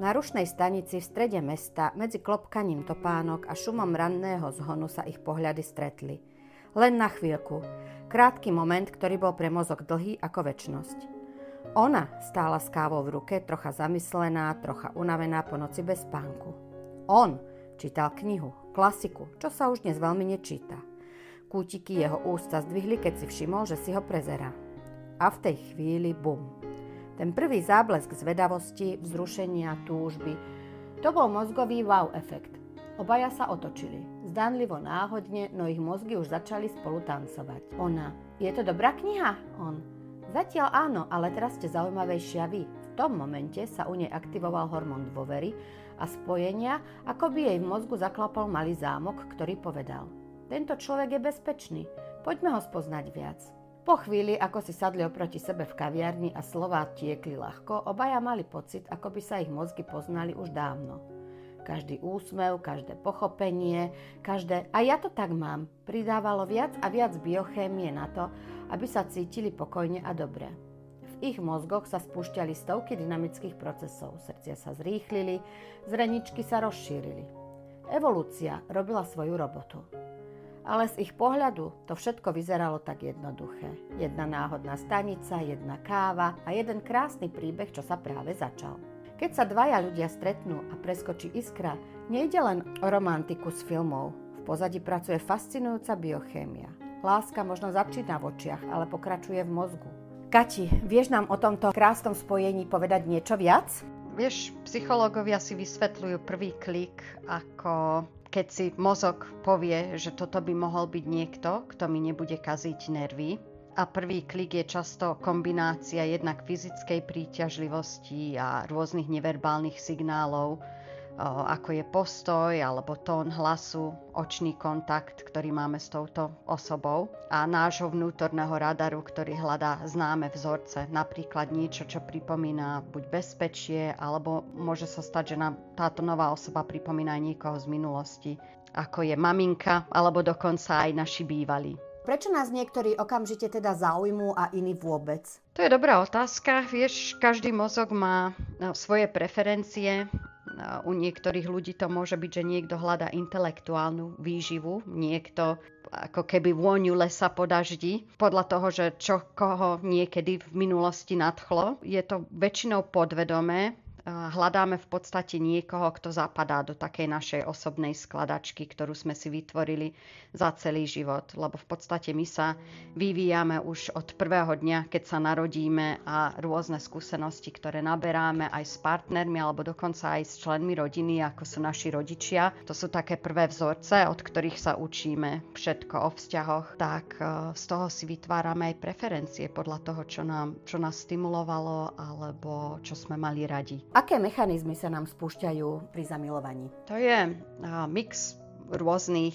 Na rušnej stanici v strede mesta medzi klopkaním topánok a šumom ranného zhonu sa ich pohľady stretli. Len na chvíľku. Krátky moment, ktorý bol pre mozog dlhý ako večnosť. Ona stála s kávou v ruke, trocha zamyslená, trocha unavená po noci bez spánku. On čítal knihu, klasiku, čo sa už dnes veľmi nečíta. Kútiky jeho úst sa zdvihli, keď si všimol, že si ho prezerá. A v tej chvíli bum. Ten prvý záblesk zvedavosti, vzrušenia, túžby, to bol mozgový wow efekt. Obaja sa otočili. Zdánlivo náhodne, no ich mozgy už začali spolu tancovať. Ona: je to dobrá kniha? On: zatiaľ áno, ale teraz ste zaujímavejšia vy. V tom momente sa u nej aktivoval hormón dôvery a spojenia, ako by jej v mozgu zaklapol malý zámok, ktorý povedal: tento človek je bezpečný, poďme ho spoznať viac. Po chvíli, ako si sadli oproti sebe v kaviarni a slová tiekli ľahko, obaja mali pocit, ako by sa ich mozgy poznali už dávno. Každý úsmev, každé pochopenie, každé "a ja to tak mám" pridávalo viac a viac biochémie na to, aby sa cítili pokojne a dobre. V ich mozgoch sa spúšťali stovky dynamických procesov, srdcia sa zrýchlili, zreničky sa rozšírili. Evolúcia robila svoju robotu. Ale z ich pohľadu to všetko vyzeralo tak jednoduché. Jedna náhodná stanica, jedna káva a jeden krásny príbeh, čo sa práve začal. Keď sa dvaja ľudia stretnú a preskočí iskra, nejde len o romantiku z filmov. V pozadí pracuje fascinujúca biochémia. Láska možno začína v očiach, ale pokračuje v mozgu. Kati, vieš nám o tomto krásnom spojení povedať niečo viac? Vieš, psychológovia si vysvetľujú prvý klik ako keď si mozog povie, že toto by mohol byť niekto, kto mi nebude kaziť nervy. A prvý klik je často kombinácia jednak fyzickej príťažlivosti a rôznych neverbálnych signálov, ako je postoj alebo tón hlasu, očný kontakt, ktorý máme s touto osobou a nášho vnútorného radaru, ktorý hľadá známe vzorce, napríklad niečo, čo pripomína buď bezpečie, alebo môže sa stať, že nám táto nová osoba pripomína aj niekoho z minulosti, ako je maminka, alebo dokonca aj naši bývalí. Prečo nás niektorí okamžite teda zaujmú a iní vôbec? To je dobrá otázka. Vieš, každý mozog má svoje preferencie. U niektorých ľudí to môže byť, že niekto hľadá intelektuálnu výživu, niekto ako keby vôňu lesa po daždi, podľa toho, že čo koho niekedy v minulosti nadchlo. Je to väčšinou podvedomé. Hľadáme v podstate niekoho, kto zapadá do takej našej osobnej skladačky, ktorú sme si vytvorili za celý život. Lebo v podstate my sa vyvíjame už od prvého dňa, keď sa narodíme a rôzne skúsenosti, ktoré naberáme aj s partnermi alebo dokonca aj s členmi rodiny, ako sú naši rodičia. To sú také prvé vzorce, od ktorých sa učíme všetko o vzťahoch. Tak z toho si vytvárame aj preferencie podľa toho, čo nás stimulovalo alebo čo sme mali radi. Aké mechanizmy sa nám spúšťajú pri zamilovaní? To je mix rôznych,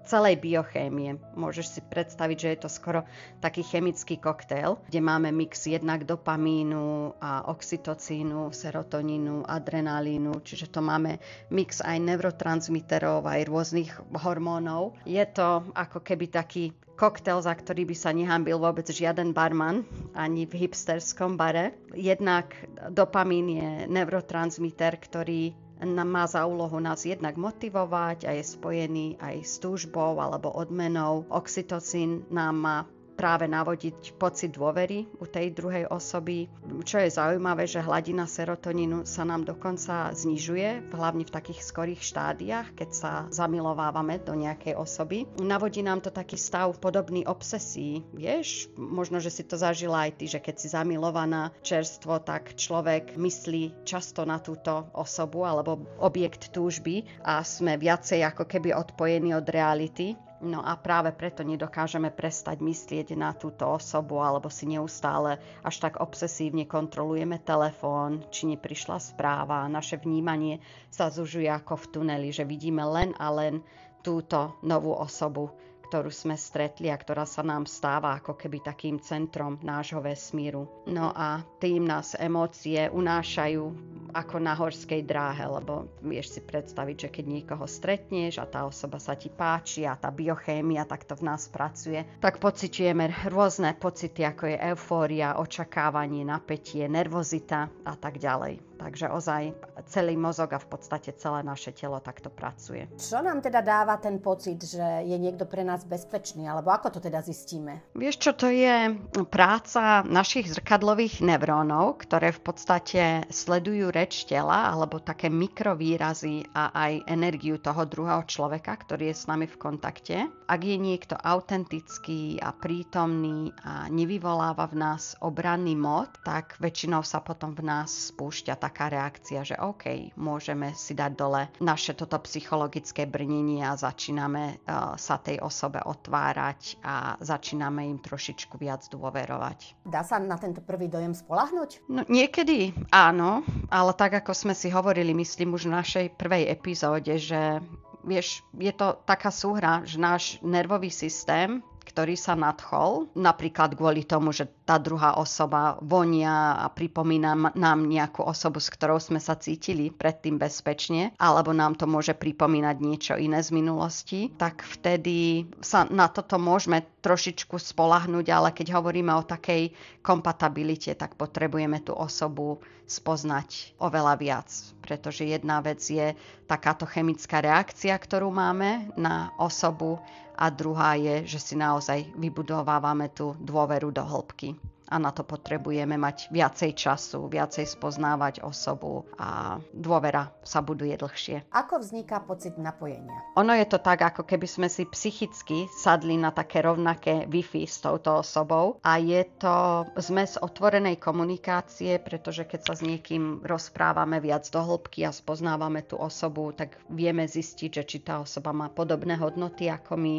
celej biochémie. Môžeš si predstaviť, že je to skoro taký chemický koktail, kde máme mix jednak dopamínu a oxytocínu, serotonínu, adrenalínu, čiže to máme mix aj neurotransmiterov, aj rôznych hormónov. Je to ako keby taký koktail, za ktorý by sa nehanbil vôbec žiaden barman, ani v hipsterskom bare. Jednak dopamín je neurotransmiter, ktorý má za úlohu nás jednak motivovať a je spojený aj s túžbou alebo odmenou. Oxytocín nám má práve navodiť pocit dôvery u tej druhej osoby. Čo je zaujímavé, že hladina serotonínu sa nám dokonca znižuje, hlavne v takých skorých štádiách, keď sa zamilovávame do nejakej osoby. Navodí nám to taký stav podobný obsesii. Vieš, možno, že si to zažila aj ty, že keď si zamilovaná čerstvo, tak človek myslí často na túto osobu alebo objekt túžby a sme viacej ako keby odpojení od reality. No a práve preto nedokážeme prestať myslieť na túto osobu alebo si neustále až tak obsesívne kontrolujeme telefón, či neprišla správa. Naše vnímanie sa zužuje ako v tuneli, že vidíme len a len túto novú osobu, ktorú sme stretli a ktorá sa nám stáva ako keby takým centrom nášho vesmíru. No a tým nás emócie unášajú ako na horskej dráhe, lebo vieš si predstaviť, že keď niekoho stretneš a tá osoba sa ti páči a tá biochémia takto v nás pracuje, tak pociťujeme rôzne pocity, ako je eufória, očakávanie, napätie, nervozita a tak ďalej. Takže ozaj celý mozog a v podstate celé naše telo takto pracuje. Čo nám teda dáva ten pocit, že je niekto pre nás bezpečný, alebo ako to teda zistíme? Vieš čo, to je práca našich zrkadlových neurónov, ktoré v podstate sledujú reč tela alebo také mikrovýrazy a aj energiu toho druhého človeka, ktorý je s nami v kontakte. Ak je niekto autentický a prítomný a nevyvoláva v nás obranný mód, tak väčšinou sa potom v nás spúšťa taká reakcia, že OK, môžeme si dať dole naše toto psychologické brnenie a začíname sa tej osobe otvárať a začíname im trošičku viac dôverovať. Dá sa na tento prvý dojem spoľahnúť? No, niekedy áno, ale tak ako sme si hovorili, myslím už v našej prvej epizóde, že vieš, je to taká súhra, že náš nervový systém, ktorý sa nadchol, napríklad kvôli tomu, že tá druhá osoba vonia a pripomína nám nejakú osobu, s ktorou sme sa cítili predtým bezpečne, alebo nám to môže pripomínať niečo iné z minulosti, tak vtedy sa na toto môžeme trošičku spoľahnúť, ale keď hovoríme o takej kompatibilite, tak potrebujeme tú osobu spoznať oveľa viac, pretože jedna vec je takáto chemická reakcia, ktorú máme na osobu, a druhá je, že si naozaj vybudovávame tú dôveru do hĺbky. A na to potrebujeme mať viacej času, viacej spoznávať osobu a dôvera sa buduje dlhšie. Ako vzniká pocit napojenia? Ono je to tak, ako keby sme si psychicky sadli na také rovnaké Wi-Fi s touto osobou a je to zmes otvorenej komunikácie, pretože keď sa s niekým rozprávame viac do hĺbky a spoznávame tú osobu, tak vieme zistiť, že či tá osoba má podobné hodnoty ako my,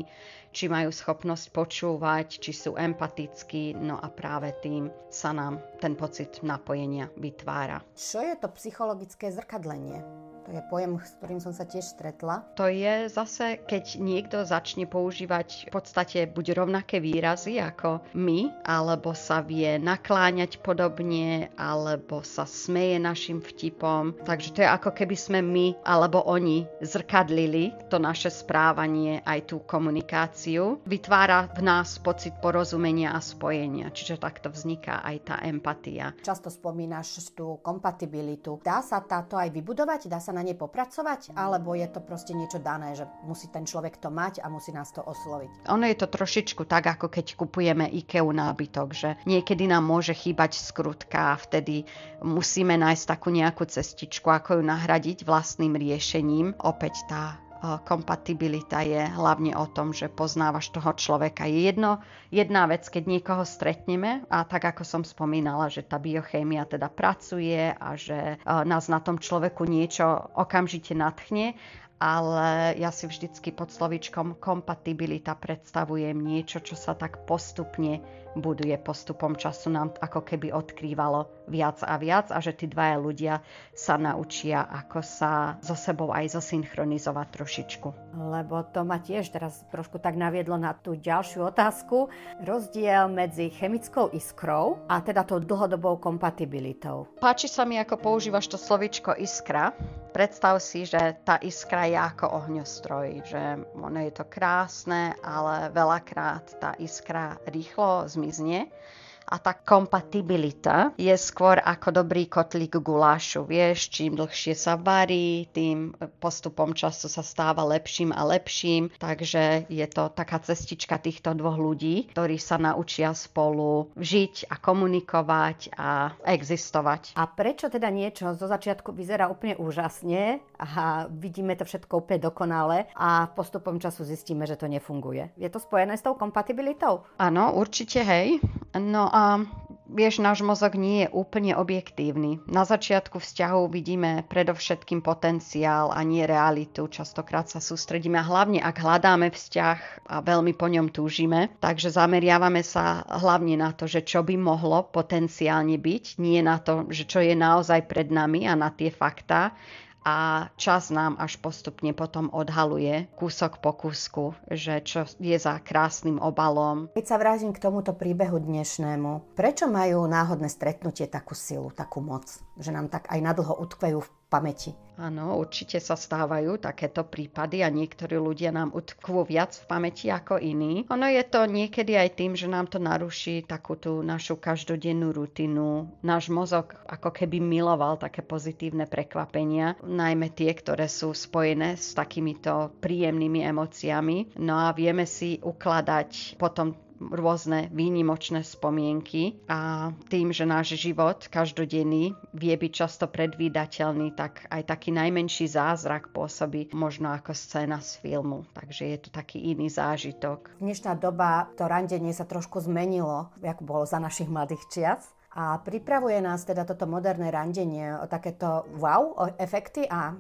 či majú schopnosť počúvať, či sú empatickí, no a práve tým sa nám ten pocit napojenia vytvára. Čo je to psychologické zrkadlenie? To je pojem, s ktorým som sa tiež stretla. To je zase, keď niekto začne používať v podstate buď rovnaké výrazy ako my, alebo sa vie nakláňať podobne, alebo sa smeje našim vtipom. Takže to je ako keby sme my alebo oni zrkadlili to naše správanie, aj tú komunikáciu. Vytvára v nás pocit porozumenia a spojenia, čiže takto vzniká aj tá empatia. Často spomínaš tú kompatibilitu. Dá sa táto aj vybudovať? Dá sa na nej popracovať? Alebo je to proste niečo dané, že musí ten človek to mať a musí nás to osloviť? Ono je to trošičku tak, ako keď kupujeme IKEA nábytok, že niekedy nám môže chýbať skrutka a vtedy musíme nájsť takú nejakú cestičku, ako ju nahradiť vlastným riešením. Opäť tá kompatibilita je hlavne o tom, že poznávaš toho človeka. Je jedna vec, keď niekoho stretneme a tak ako som spomínala, že tá biochémia teda pracuje a že nás na tom človeku niečo okamžite nadchne, ale ja si vždycky pod slovíčkom kompatibilita predstavujem niečo, čo sa tak postupne buduje, postupom času nám ako keby odkrývalo viac a viac a že tí dvaja ľudia sa naučia, ako sa so sebou aj zosynchronizovať trošičku. Lebo to ma tiež teraz trošku tak naviedlo na tú ďalšiu otázku. Rozdiel medzi chemickou iskrou a teda tou dlhodobou kompatibilitou. Páči sa mi, ako používaš to slovíčko iskra. Predstav si, že tá iskra je ako ohňostroj, že ono je to krásne, ale veľakrát tá iskra rýchlo zmizne. A tá kompatibilita je skôr ako dobrý kotlík gulášu. Vieš, čím dlhšie sa varí, tým postupom času sa stáva lepším a lepším. Takže je to taká cestička týchto dvoch ľudí, ktorí sa naučia spolu žiť a komunikovať a existovať. A prečo teda niečo zo začiatku vyzerá úplne úžasne a vidíme to všetko úplne dokonale a postupom času zistíme, že to nefunguje? Je to spojené s tou kompatibilitou? Áno, určite, hej. No a vieš, náš mozog nie je úplne objektívny. Na začiatku vzťahu vidíme predovšetkým potenciál a nie realitu. Častokrát sa sústredíme, hlavne ak hľadáme vzťah a veľmi po ňom túžime. Takže zameriavame sa hlavne na to, že čo by mohlo potenciálne byť, nie na to, že čo je naozaj pred nami a na tie faktá. A čas nám až postupne potom odhaluje kúsok po kúsku, že čo je za krásnym obalom. Keď sa vrátim k tomuto príbehu dnešnému, prečo majú náhodné stretnutie takú silu, takú moc? Že nám tak aj nadlho utkvejú v pamäti. Áno, určite sa stávajú takéto prípady a niektorí ľudia nám utkvú viac v pamäti ako iní. Ono je to niekedy aj tým, že nám to naruší takú tú našu každodennú rutinu. Náš mozog ako keby miloval také pozitívne prekvapenia, najmä tie, ktoré sú spojené s takýmito príjemnými emóciami. No a vieme si ukladať potom rôzne výnimočné spomienky a tým, že náš život každodenný vie byť často predvídateľný, tak aj taký najmenší zázrak pôsobí možno ako scéna z filmu. Takže je to taký iný zážitok. Dnešná doba, to randenie sa trošku zmenilo, ako bolo za našich mladých čias. A pripravuje nás teda toto moderné randenie o takéto wow efekty a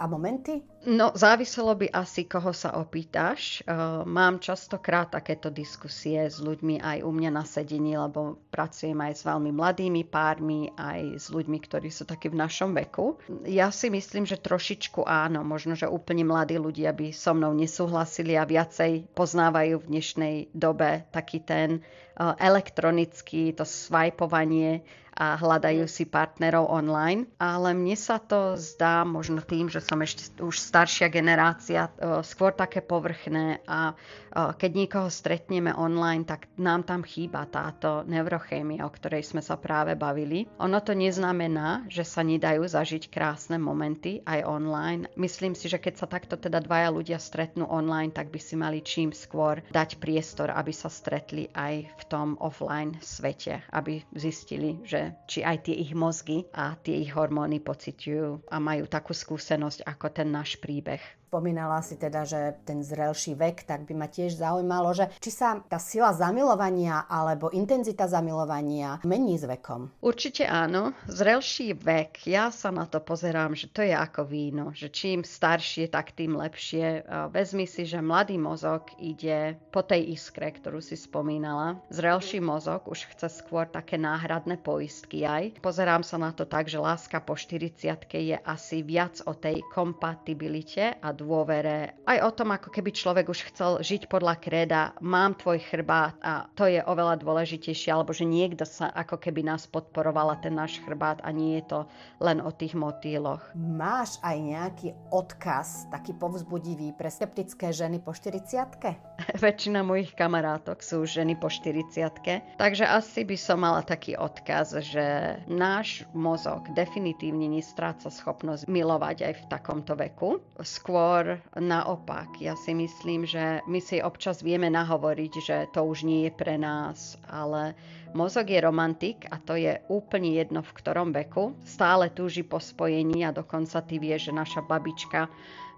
momenty? No, záviselo by asi, koho sa opýtaš. Mám častokrát takéto diskusie s ľuďmi aj u mňa na sedení, lebo pracujem aj s veľmi mladými pármi, aj s ľuďmi, ktorí sú takí v našom veku. Ja si myslím, že trošičku áno, možno, že úplne mladí ľudia by so mnou nesúhlasili a viacej poznávajú v dnešnej dobe taký ten elektronický, to svajpovanie a hľadajú si partnerov online. Ale mne sa to zdá možno tým, že som ešte už staršia generácia, skôr také povrchné a keď niekoho stretneme online, tak nám tam chýba táto neurochémia, o ktorej sme sa práve bavili. Ono to neznamená, že sa nedajú zažiť krásne momenty aj online. Myslím si, že keď sa takto teda dvaja ľudia stretnú online, tak by si mali čím skôr dať priestor, aby sa stretli aj v tom offline svete, aby zistili, že či aj tie ich mozgy a tie ich hormóny pociťujú a majú takú skúsenosť ako ten náš príbeh. Spomínala si teda, že ten zrelší vek, tak by ma tiež zaujímalo, že či sa tá sila zamilovania alebo intenzita zamilovania mení s vekom? Určite áno. Zrelší vek, ja sa na to pozerám, že to je ako víno, že čím staršie, tak tým lepšie. Vezmi si, že mladý mozog ide po tej iskre, ktorú si spomínala. Zrelší mozog už chce skôr také náhradné poistky aj. Pozerám sa na to tak, že láska po 40-ke je asi viac o tej kompatibilite a dôvere. Aj o tom, ako keby človek už chcel žiť podľa kréda, mám tvoj chrbát a to je oveľa dôležitejšie, alebo že niekto sa ako keby nás podporoval a ten náš chrbát a nie je to len o tých motýloch. Máš aj nejaký odkaz, taký povzbudivý pre skeptické ženy po 40-ke? Väčšina mojich kamarátok sú ženy po 40-ke, takže asi by som mala taký odkaz, že náš mozog definitívne nestráca schopnosť milovať aj v takomto veku. Skôr naopak. Ja si myslím, že my si občas vieme nahovoriť, že to už nie je pre nás, ale mozog je romantik a to je úplne jedno v ktorom veku. Stále túži po spojení a dokonca ty vieš, že naša babička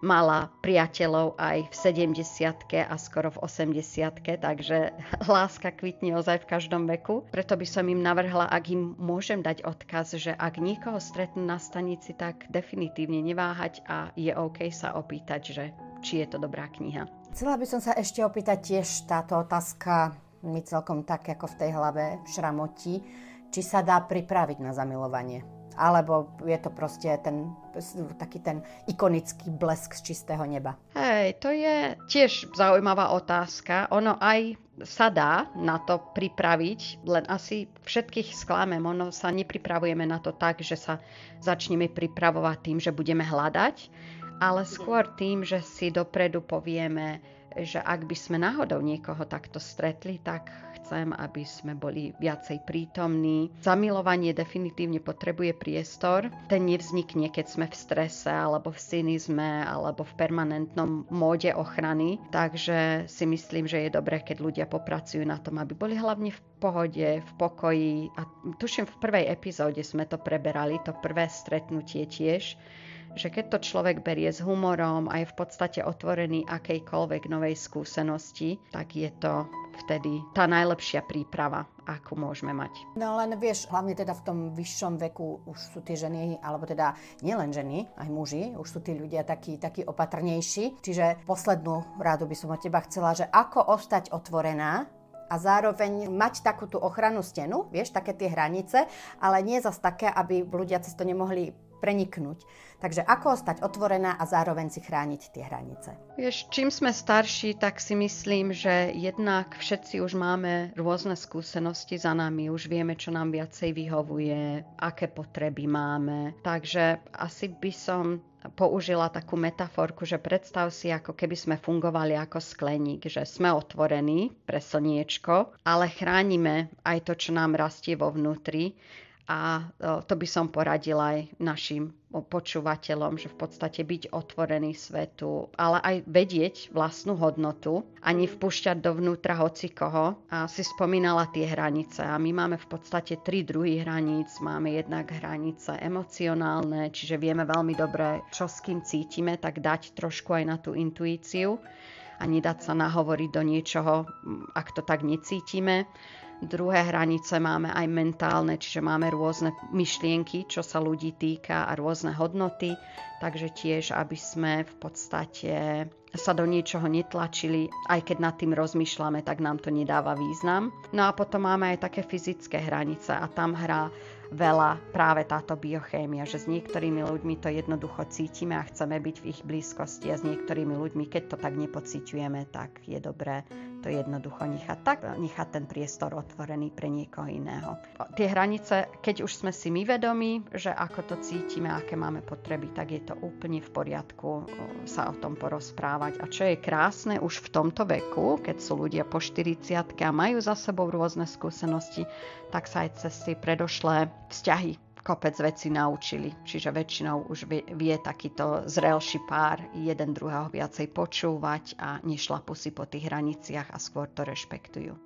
mala priateľov aj v 70-ke a skoro v 80-ke, takže láska kvitne ozaj v každom veku. Preto by som im navrhla, ak im môžem dať odkaz, že ak niekoho stretnú na stanici, tak definitívne neváhať a je OK sa opýtať, že či je to dobrá kniha. Chcela by som sa ešte opýtať tiež, táto otázka mi celkom tak ako v tej hlave šramotí, či sa dá pripraviť na zamilovanie. Alebo je to proste taký ten ikonický blesk z čistého neba? Hej, to je tiež zaujímavá otázka. Ono aj sa dá na to pripraviť, len asi všetkých sklamem. Ono sa nepripravujeme na to tak, že sa začneme pripravovať tým, že budeme hľadať, ale skôr tým, že si dopredu povieme, že ak by sme náhodou niekoho takto stretli, tak chcem, aby sme boli viacej prítomní. Zamilovanie definitívne potrebuje priestor. Ten nevznikne, keď sme v strese, alebo v cynizme, alebo v permanentnom móde ochrany. Takže si myslím, že je dobré, keď ľudia popracujú na tom, aby boli hlavne v pohode, v pokoji. A tuším, v prvej epizóde sme to preberali, to prvé stretnutie tiež, že keď to človek berie s humorom a je v podstate otvorený akejkoľvek novej skúsenosti, tak je to vtedy tá najlepšia príprava, akú môžeme mať. No len vieš, hlavne teda v tom vyššom veku už sú tie ženy, alebo teda nielen ženy, aj muži, už sú tí ľudia takí opatrnejší. Čiže poslednú rádu by som od teba chcela, že ako ostať otvorená a zároveň mať takú tú ochrannú stenu, vieš, také tie hranice, ale nie zas také, aby ľudia cez to nemohli preniknúť. Takže ako ostať otvorená a zároveň si chrániť tie hranice? Vieš, čím sme starší, tak si myslím, že jednak všetci už máme rôzne skúsenosti za nami, už vieme, čo nám viacej vyhovuje, aké potreby máme. Takže asi by som použila takú metaforku, že predstav si, ako keby sme fungovali ako skleník, že sme otvorení pre slniečko, ale chránime aj to, čo nám rastie vo vnútri. A to by som poradila aj našim počúvateľom, že v podstate byť otvorený svetu, ale aj vedieť vlastnú hodnotu, ani vpúšťať dovnútra hocikoho. A si spomínala tie hranice a my máme v podstate 3 druhy hraníc. Máme jednak hranice emocionálne, čiže vieme veľmi dobre, čo s kým cítime, tak dať trošku aj na tú intuíciu a nedať sa nahovoriť do niečoho, ak to tak necítime. Druhé hranice máme aj mentálne, čiže máme rôzne myšlienky, čo sa ľudí týka a rôzne hodnoty, takže tiež, aby sme v podstate sa do niečoho netlačili, aj keď nad tým rozmýšľame, tak nám to nedáva význam. No a potom máme aj také fyzické hranice a tam hrá veľa práve táto biochémia, že s niektorými ľuďmi to jednoducho cítime a chceme byť v ich blízkosti a s niektorými ľuďmi, keď to tak nepociťujeme, tak je dobré to jednoducho nechať ten priestor otvorený pre niekoho iného. Tie hranice, keď už sme si my vedomí, že ako to cítime, aké máme potreby, tak je to úplne v poriadku sa o tom porozprávať. A čo je krásne už v tomto veku, keď sú ľudia po 40 a majú za sebou rôzne skúsenosti, tak sa aj cez tie predošlé vzťahy kopec vecí naučili. Čiže väčšinou už vie takýto zrelší pár jeden druhého viacej počúvať a nešlapú si po tých hraniciach a skôr to rešpektujú.